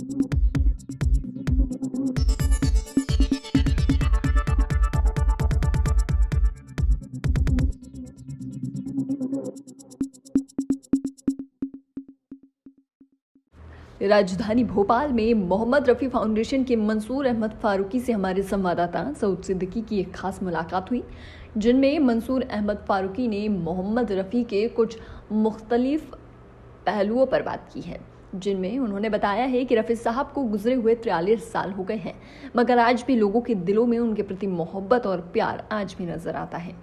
राजधानी भोपाल में मोहम्मद रफ़ी फाउंडेशन के मंसूर अहमद फारूकी से हमारे संवाददाता सऊद सिद्दीकी की एक खास मुलाकात हुई, जिनमें मंसूर अहमद फारूकी ने मोहम्मद रफ़ी के कुछ मुख्तलिफ पहलुओं पर बात की है, जिनमें उन्होंने बताया है कि रफ़ी साहब को गुजरे हुए 43 साल हो गए हैं, मगर आज भी लोगों के दिलों में उनके प्रति मोहब्बत और प्यार आज भी नजर आता है।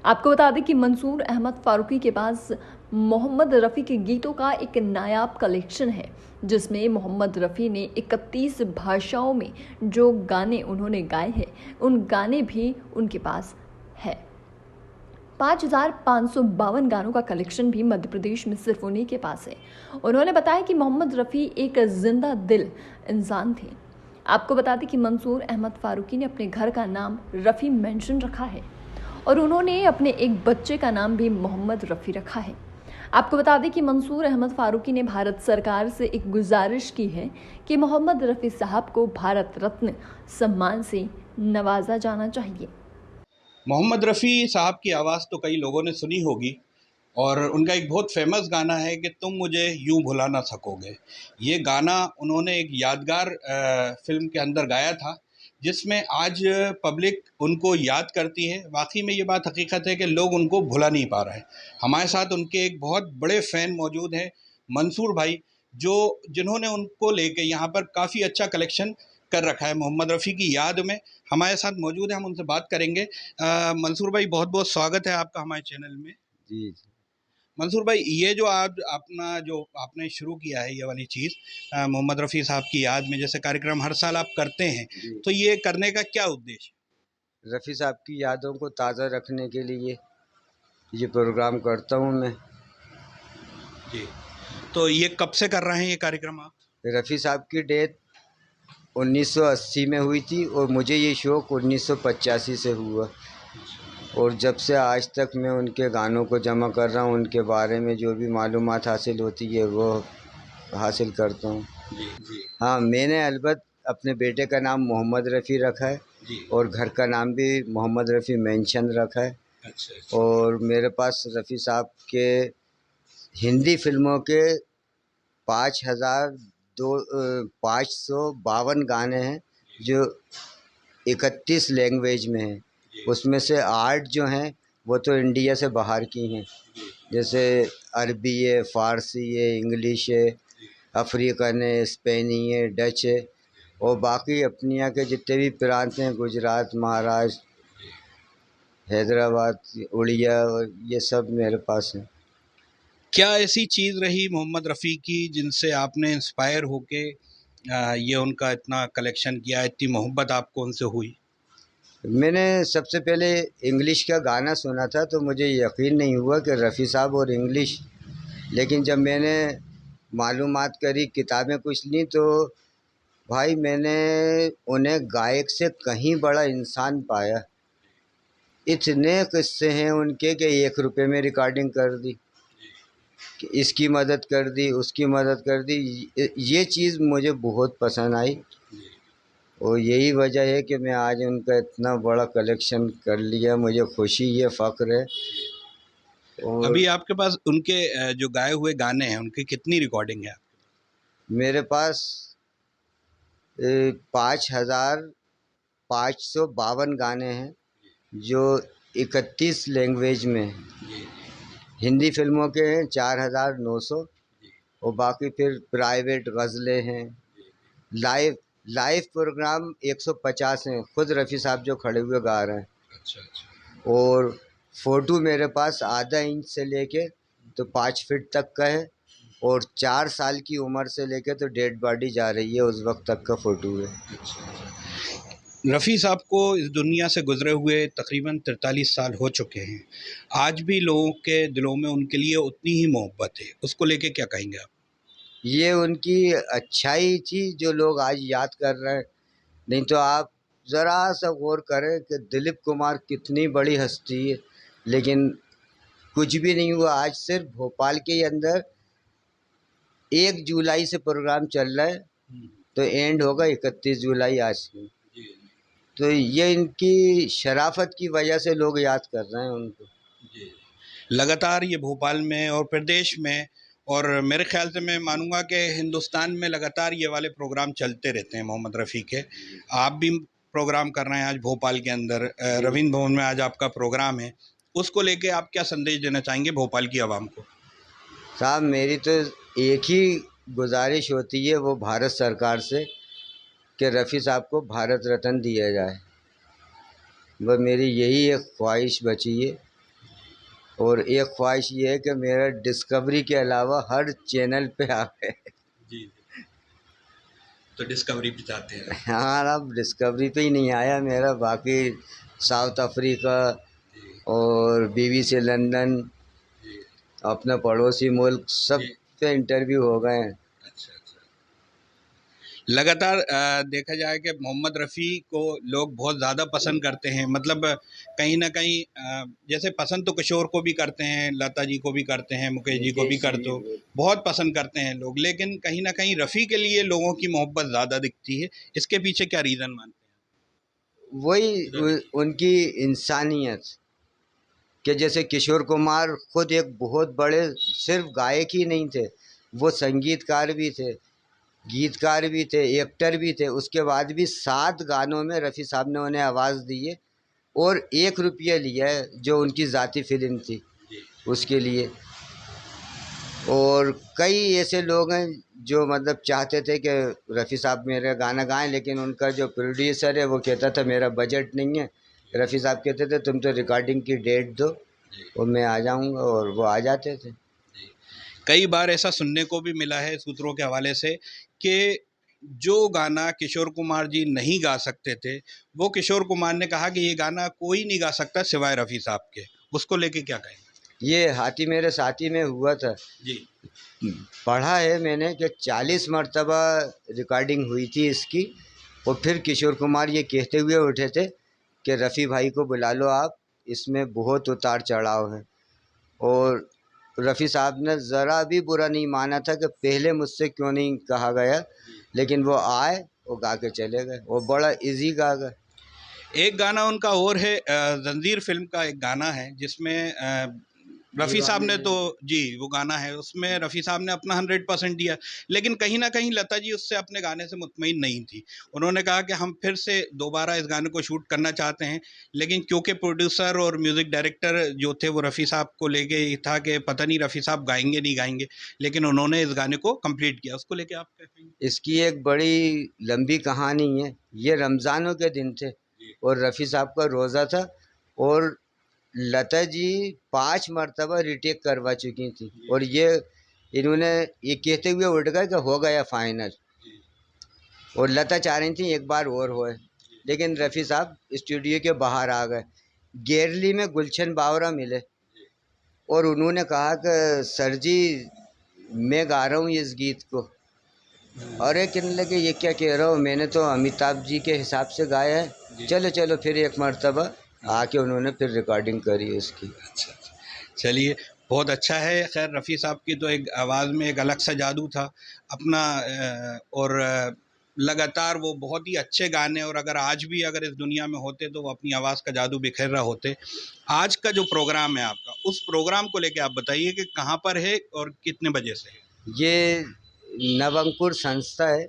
आपको बता दें कि मंसूर अहमद फारूकी के पास मोहम्मद रफ़ी के गीतों का एक नायाब कलेक्शन है, जिसमें मोहम्मद रफ़ी ने 31 भाषाओं में जो गाने उन्होंने गाए हैं, उन गाने भी उनके पास है। 5,552 गानों का कलेक्शन भी मध्य प्रदेश में सिर्फ उन्हीं के पास है। उन्होंने बताया कि मोहम्मद रफ़ी एक जिंदा दिल इंसान थे। आपको बता दें कि मंसूर अहमद फारूकी ने अपने घर का नाम रफ़ी मेंशन रखा है और उन्होंने अपने एक बच्चे का नाम भी मोहम्मद रफ़ी रखा है। आपको बता दें कि मंसूर अहमद फारूकी ने भारत सरकार से एक गुजारिश की है कि मोहम्मद रफ़ी साहब को भारत रत्न सम्मान से नवाजा जाना चाहिए। मोहम्मद रफ़ी साहब की आवाज़ तो कई लोगों ने सुनी होगी और उनका एक बहुत फेमस गाना है कि तुम मुझे यूं भुला ना सकोगे। ये गाना उन्होंने एक यादगार फिल्म के अंदर गाया था, जिसमें आज पब्लिक उनको याद करती है। वाकई में ये बात हकीकत है कि लोग उनको भुला नहीं पा रहे हैं। हमारे साथ उनके एक बहुत बड़े फ़ैन मौजूद हैं, मंसूर भाई, जिन्होंने उनको लेके यहाँ पर काफ़ी अच्छा कलेक्शन कर रखा है मोहम्मद रफ़ी की याद में। हमारे साथ मौजूद हैं, हम उनसे बात करेंगे। मंसूर भाई, बहुत बहुत स्वागत है आपका हमारे चैनल में। जी। मंसूर भाई, ये जो जो आपने शुरू किया है ये वाली चीज़ मोहम्मद रफ़ी साहब की याद में, जैसे कार्यक्रम हर साल आप करते हैं, तो ये करने का क्या उद्देश्य? रफ़ी साहब की यादों को ताज़ा रखने के लिए ये प्रोग्राम करता हूँ मैं। जी, तो ये कब से कर रहे हैं ये कार्यक्रम आप? रफ़ी साहब की डेथ 1980 में हुई थी और मुझे ये शौक़ 1985 से हुआ, और जब से आज तक मैं उनके गानों को जमा कर रहा हूँ, उनके बारे में जो भी मालूमात हासिल होती है वो हासिल करता हूँ। जी जी। हाँ, मैंने अलबत्त अपने बेटे का नाम मोहम्मद रफ़ी रखा है जी। और घर का नाम भी मोहम्मद रफ़ी मेंशन रखा है। अच्छा, अच्छा। और मेरे पास रफ़ी साहब के हिंदी फिल्मों के 5,552 गाने हैं जो 31 लैंग्वेज में हैं। उसमें से 8 जो हैं वो तो इंडिया से बाहर की हैं, जैसे अरबी है, फ़ारसी है, इंग्लिश है, अफ्रीकन है, स्पेनी है, डच है, और बाकी अपने यहाँ के जितने भी प्रांत हैं, गुजरात, महाराष्ट्र, हैदराबाद, उड़िया, ये सब मेरे पास है। क्या ऐसी चीज़ रही मोहम्मद रफ़ी की जिनसे आपने इंस्पायर होके ये उनका इतना कलेक्शन किया, इतनी मोहब्बत आपको उनसे हुई? मैंने सबसे पहले इंग्लिश का गाना सुना था तो मुझे यकीन नहीं हुआ कि रफ़ी साहब और इंग्लिश, लेकिन जब मैंने मालूमात करी, किताबें कुछ लीं, तो भाई मैंने उन्हें गायक से कहीं बड़ा इंसान पाया। इतने किस्से हैं उनके कि 1 रुपये में रिकॉर्डिंग कर दी, कि इसकी मदद कर दी, उसकी मदद कर दी। ये चीज़ मुझे बहुत पसंद आई और यही वजह है कि मैं आज उनका इतना बड़ा कलेक्शन कर लिया। मुझे खुशी है, फ़ख्र है। और अभी आपके पास उनके जो गाए हुए गाने हैं, उनकी कितनी रिकॉर्डिंग है? मेरे पास 5,552 गाने हैं जो 31 लैंग्वेज में हैं। हिंदी फिल्मों के हैं 4,900, और बाकी फिर प्राइवेट गज़लें हैं। लाइव लाइव प्रोग्राम 150 हैं, खुद रफ़ी साहब जो खड़े हुए गा रहे हैं। अच्छा, अच्छा। और फ़ोटो मेरे पास आधा इंच से लेके तो 5 फीट तक का है, और 4 साल की उम्र से लेके तो डेड बॉडी जा रही है उस वक्त तक का फ़ोटो है। रफ़ी साहब को इस दुनिया से गुजरे हुए तकरीबन 43 साल हो चुके हैं। आज भी लोगों के दिलों में उनके लिए उतनी ही मोहब्बत है। उसको लेके क्या कहेंगे आप? ये उनकी अच्छाई थी जो लोग आज याद कर रहे हैं, नहीं तो आप ज़रा सा गौर करें कि दिलीप कुमार कितनी बड़ी हस्ती है, लेकिन कुछ भी नहीं हुआ। आज सिर्फ भोपाल के अंदर 1 जुलाई से प्रोग्राम चल रहा है, तो एंड होगा 31 जुलाई आज की। जी तो ये इनकी शराफत की वजह से लोग याद कर रहे हैं उनको। जी। लगातार ये भोपाल में और प्रदेश में और मेरे ख्याल से मैं मानूंगा कि हिंदुस्तान में लगातार ये वाले प्रोग्राम चलते रहते हैं मोहम्मद रफ़ी के। आप भी प्रोग्राम कर रहे हैं आज भोपाल के अंदर, रवींद्र भवन में आज आपका प्रोग्राम है, उसको लेके आप क्या संदेश देना चाहेंगे भोपाल की आवाम को? साहब मेरी तो एक ही गुजारिश होती है वो भारत सरकार से कि रफ़ी साहब को भारत रत्न दिया जाए। बस मेरी यही एक ख्वाहिश बची है। और एक ख्वाहिश ये है कि मेरा डिस्कवरी के अलावा हर चैनल पे आए। जी। तो डिस्कवरी भी चाहते हैं? हाँ, अब डिस्कवरी पे ही नहीं आया मेरा, बाकी साउथ अफ्रीका और BBC लंदन, अपना पड़ोसी मुल्क, सब पे इंटरव्यू हो गए हैं। अच्छा अच्छा। लगातार देखा जाए कि मोहम्मद रफ़ी को लोग बहुत ज़्यादा पसंद करते हैं, मतलब कहीं ना कहीं जैसे पसंद तो किशोर को भी करते हैं, लता जी को भी करते हैं, मुकेश जी को भी करते हो, बहुत पसंद करते हैं लोग, लेकिन कहीं ना कहीं रफ़ी के लिए लोगों की मोहब्बत ज़्यादा दिखती है। इसके पीछे क्या रीज़न मानते हैं? वही उनकी इंसानियत, कि जैसे किशोर कुमार खुद एक बहुत बड़े सिर्फ गायक ही नहीं थे, वो संगीतकार भी थे, गीतकार भी थे, एक्टर भी थे। उसके बाद भी 7 गानों में रफ़ी साहब ने उन्हें आवाज़ दी है और 1 रुपया लिया है जो उनकी ज़ाती फिल्म थी उसके लिए। और कई ऐसे लोग हैं जो मतलब चाहते थे कि रफ़ी साहब मेरा गाना गाएं, लेकिन उनका जो प्रोड्यूसर है वो कहता था मेरा बजट नहीं है। रफ़ी साहब कहते थे तुम तो रिकॉर्डिंग की डेट दो और मैं आ जाऊंगा, और वो आ जाते थे। कई बार ऐसा सुनने को भी मिला है सूत्रों के हवाले से कि जो गाना किशोर कुमार जी नहीं गा सकते थे, वो किशोर कुमार ने कहा कि ये गाना कोई नहीं गा सकता सिवाय रफ़ी साहब के। उसको लेके क्या कहेंगे? ये हाथी मेरे साथी में हुआ था जी। पढ़ा है मैंने कि 40 मरतबा रिकॉर्डिंग हुई थी इसकी, और फिर किशोर कुमार ये कहते हुए उठे थे कि रफ़ी भाई को बुला लो आप, इसमें बहुत उतार चढ़ाव है। और रफ़ी साहब ने ज़रा भी बुरा नहीं माना था कि पहले मुझसे क्यों नहीं कहा गया, लेकिन वो आए और गा के चले गए, वो बड़ा इजी गा गए। एक गाना उनका और है, जंजीर फिल्म का एक गाना है जिसमें रफ़ी साहब ने तो जी वो गाना है, उसमें रफ़ी साहब ने अपना 100% दिया, लेकिन कहीं ना कहीं लता जी उससे अपने गाने से मुतमईन नहीं थी। उन्होंने कहा कि हम फिर से दोबारा इस गाने को शूट करना चाहते हैं, लेकिन क्योंकि प्रोड्यूसर और म्यूज़िक डायरेक्टर जो थे वो रफ़ी साहब को लेके था कि पता नहीं रफ़ी साहब गाएंगे नहीं गाएंगे, लेकिन उन्होंने इस गाने को कंप्लीट किया। उसको लेके आप क्या कहेंगे? इसकी एक बड़ी लंबी कहानी है। ये रमज़ानों के दिन थे और रफ़ी साहब का रोज़ा था, और लता जी 5 मरतबा रीटेक करवा चुकी थी, और ये इन्होंने ये कहते हुए उठ गए कि हो गया फाइनल, और लता चाह रही थी एक बार और होए, लेकिन रफ़ी साहब स्टूडियो के बाहर आ गए। गेरली में गुलशन बावरा मिले और उन्होंने कहा कि सर जी मैं गा रहा हूँ इस गीत को। अरे कहने लगे ये क्या कह रहा हो, मैंने तो अमिताभ जी के हिसाब से गाया है, चलो चलो फिर एक मरतबा आके उन्होंने फिर रिकॉर्डिंग करी उसकी। अच्छा अच्छा। चलिए, बहुत अच्छा है। खैर रफ़ी साहब की तो एक आवाज़ में एक अलग सा जादू था अपना, और लगातार वो बहुत ही अच्छे गाने, और अगर आज भी अगर इस दुनिया में होते तो वो अपनी आवाज़ का जादू बिखेर रहा होते। आज का जो प्रोग्राम है आपका, उस प्रोग्राम को लेके आप बताइए कि कहाँ पर है और कितने बजे से है? ये नवंकुर संस्था है,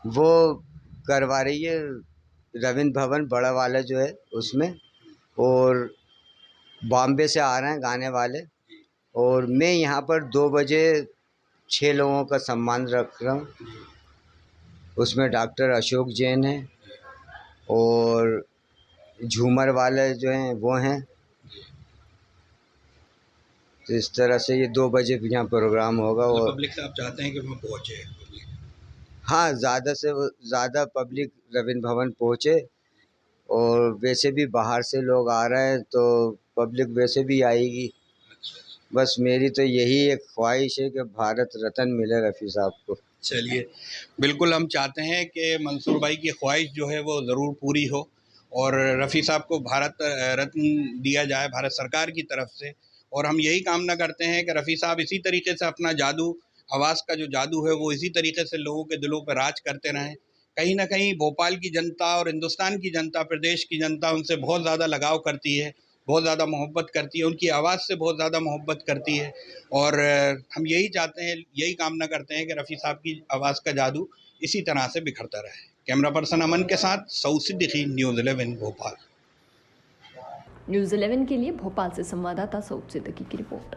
वो करवा रही है रविंद्र भवन बड़ा वाला जो है उसमें, और बॉम्बे से आ रहे हैं गाने वाले, और मैं यहाँ पर 2 बजे 6 लोगों का सम्मान रख रहा हूँ। उसमें डॉक्टर अशोक जैन है और झूमर वाले जो हैं वो हैं। तो इस तरह से ये 2 बजे यहाँ प्रोग्राम होगा। मतलब और पब्लिक से आप चाहते हैं कि वहाँ पहुँचे पब्लिक? हाँ, ज़्यादा से ज़्यादा पब्लिक रविंद्र भवन पहुँचे, और वैसे भी बाहर से लोग आ रहे हैं तो पब्लिक वैसे भी आएगी। बस मेरी तो यही एक ख्वाहिश है कि भारत रत्न मिले रफ़ी साहब को। चलिए, बिल्कुल हम चाहते हैं कि मंसूर भाई की ख्वाहिश जो है वो ज़रूर पूरी हो, और रफ़ी साहब को भारत रत्न दिया जाए भारत सरकार की तरफ से। और हम यही कामना करते हैं कि रफ़ी साहब इसी तरीके से अपना जादू आवाज़ का जो जादू है वो इसी तरीके से लोगों के दिलों पर राज करते रहें। कहीं ना कहीं भोपाल की जनता और हिंदुस्तान की जनता, प्रदेश की जनता उनसे बहुत ज़्यादा लगाव करती है, बहुत ज़्यादा मोहब्बत करती है, उनकी आवाज़ से बहुत ज़्यादा मोहब्बत करती है। और हम यही चाहते हैं, यही कामना करते हैं कि रफ़ी साहब की आवाज़ का जादू इसी तरह से बिखरता रहे। कैमरा पर्सन अमन के साथ सऊद सिद्दीकी, न्यूज़ 11 भोपाल। न्यूज़ 11 के लिए भोपाल से संवाददाता सऊद सिद्दीकी की रिपोर्ट।